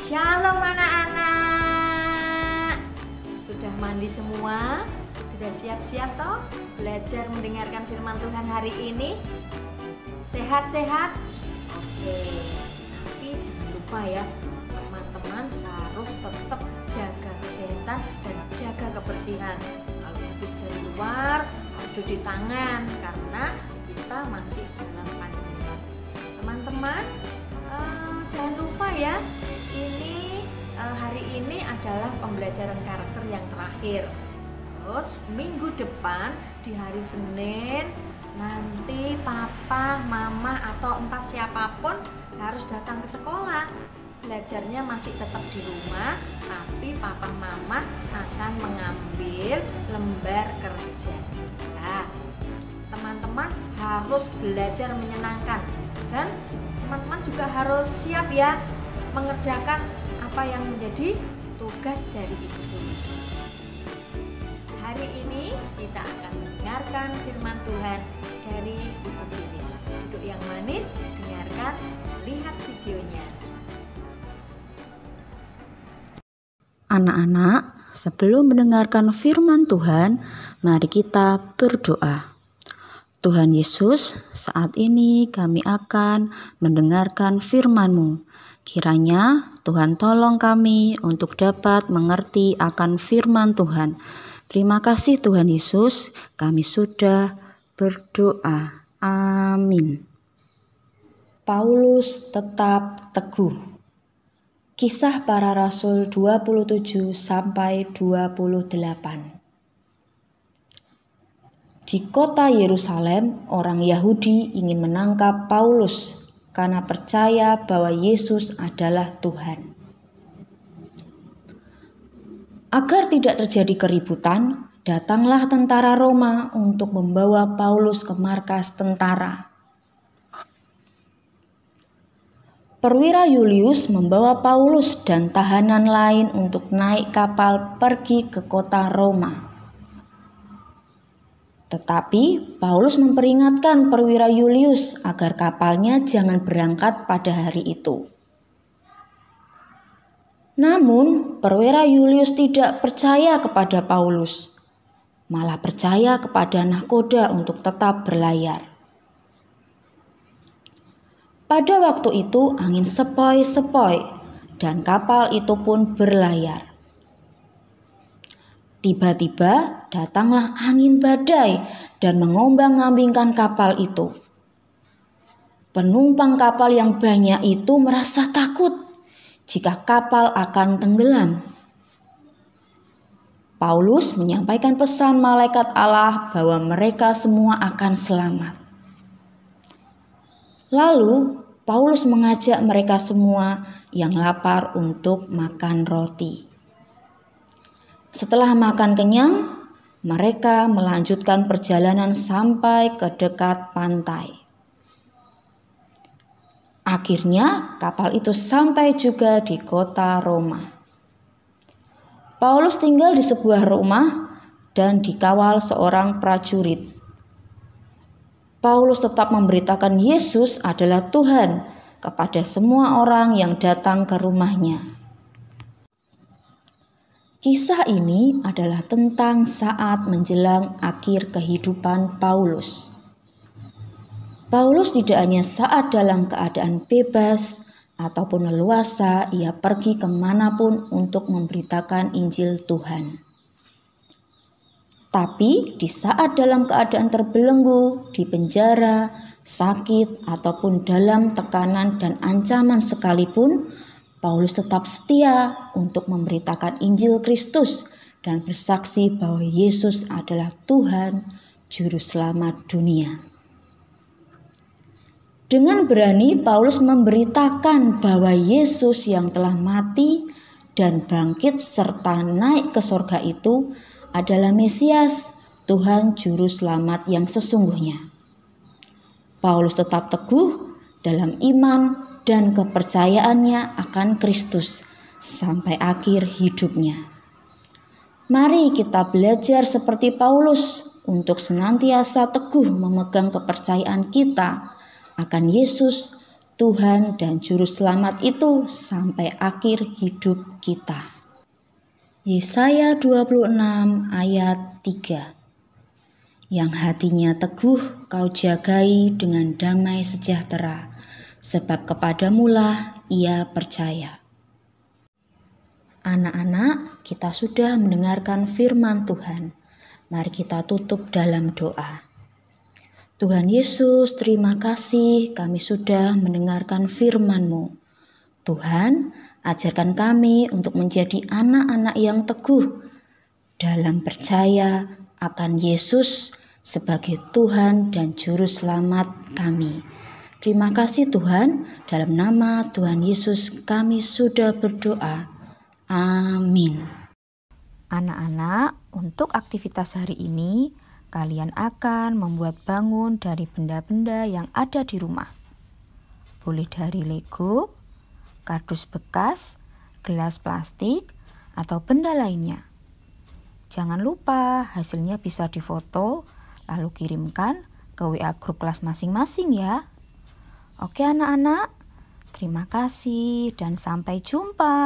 Shalom anak-anak. Sudah mandi semua? Sudah siap-siap toh belajar mendengarkan firman Tuhan hari ini? Sehat-sehat? Oke. Tapi jangan lupa ya, teman-teman harus tetap jaga kesehatan dan jaga kebersihan. Kalau habis dari luar harus cuci tangan karena kita masih dalam pandemi. Teman-teman, jangan lupa ya, hari ini adalah pembelajaran karakter yang terakhir. Terus minggu depan di hari Senin nanti papa, mama atau entah siapapun harus datang ke sekolah. Belajarnya masih tetap di rumah, tapi papa mama akan mengambil lembar kerja. Nah, teman-teman harus belajar menyenangkan dan teman-teman juga harus siap ya mengerjakan apa yang menjadi tugas dari ibu guru. Hari ini kita akan mendengarkan firman Tuhan dari buku Filipi. Duduk yang manis, dengarkan, lihat videonya. Anak-anak, sebelum mendengarkan firman Tuhan, mari kita berdoa. Tuhan Yesus, saat ini kami akan mendengarkan firman-Mu. Kiranya Tuhan tolong kami untuk dapat mengerti akan firman Tuhan. Terima kasih Tuhan Yesus, kami sudah berdoa. Amin. Paulus tetap teguh. Kisah Para Rasul 27-28. Di kota Yerusalem, orang Yahudi ingin menangkap Paulus karena percaya bahwa Yesus adalah Tuhan. Agar tidak terjadi keributan, datanglah tentara Roma untuk membawa Paulus ke markas tentara. Perwira Julius membawa Paulus dan tahanan lain untuk naik kapal pergi ke kota Roma. Tetapi Paulus memperingatkan perwira Julius agar kapalnya jangan berangkat pada hari itu. Namun perwira Julius tidak percaya kepada Paulus, malah percaya kepada nahkoda untuk tetap berlayar. Pada waktu itu angin sepoi-sepoi dan kapal itu pun berlayar. Tiba-tiba datanglah angin badai dan mengombang-ambingkan kapal itu. Penumpang kapal yang banyak itu merasa takut jika kapal akan tenggelam. Paulus menyampaikan pesan malaikat Allah bahwa mereka semua akan selamat. Lalu Paulus mengajak mereka semua yang lapar untuk makan roti. Setelah makan kenyang, mereka melanjutkan perjalanan sampai ke dekat pantai. Akhirnya kapal itu sampai juga di kota Roma. Paulus tinggal di sebuah rumah dan dikawal seorang prajurit. Paulus tetap memberitakan Yesus adalah Tuhan kepada semua orang yang datang ke rumahnya. Kisah ini adalah tentang saat menjelang akhir kehidupan Paulus. Paulus tidak hanya saat dalam keadaan bebas ataupun leluasa, ia pergi kemanapun untuk memberitakan Injil Tuhan. Tapi di saat dalam keadaan terbelenggu, di penjara, sakit, ataupun dalam tekanan dan ancaman sekalipun, Paulus tetap setia untuk memberitakan Injil Kristus dan bersaksi bahwa Yesus adalah Tuhan, Juru Selamat dunia. Dengan berani Paulus memberitakan bahwa Yesus yang telah mati dan bangkit serta naik ke sorga itu adalah Mesias, Tuhan Juru Selamat yang sesungguhnya. Paulus tetap teguh dalam iman dan kepercayaannya akan Kristus sampai akhir hidupnya. Mari kita belajar seperti Paulus untuk senantiasa teguh memegang kepercayaan kita akan Yesus, Tuhan dan Juru Selamat itu sampai akhir hidup kita. Yesaya 26 ayat 3. Yang hatinya teguh kau jagai dengan damai sejahtera, sebab kepadamulah ia percaya. Anak-anak, kita sudah mendengarkan firman Tuhan. Mari kita tutup dalam doa. Tuhan Yesus, terima kasih kami sudah mendengarkan firman-Mu. Tuhan, ajarkan kami untuk menjadi anak-anak yang teguh dalam percaya akan Yesus sebagai Tuhan dan Juru Selamat kami. Terima kasih Tuhan, dalam nama Tuhan Yesus kami sudah berdoa. Amin. Anak-anak, untuk aktivitas hari ini, kalian akan membuat bangun dari benda-benda yang ada di rumah. Boleh dari Lego, kardus bekas, gelas plastik, atau benda lainnya. Jangan lupa hasilnya bisa difoto, lalu kirimkan ke WA grup kelas masing-masing ya. Oke anak-anak, terima kasih dan sampai jumpa.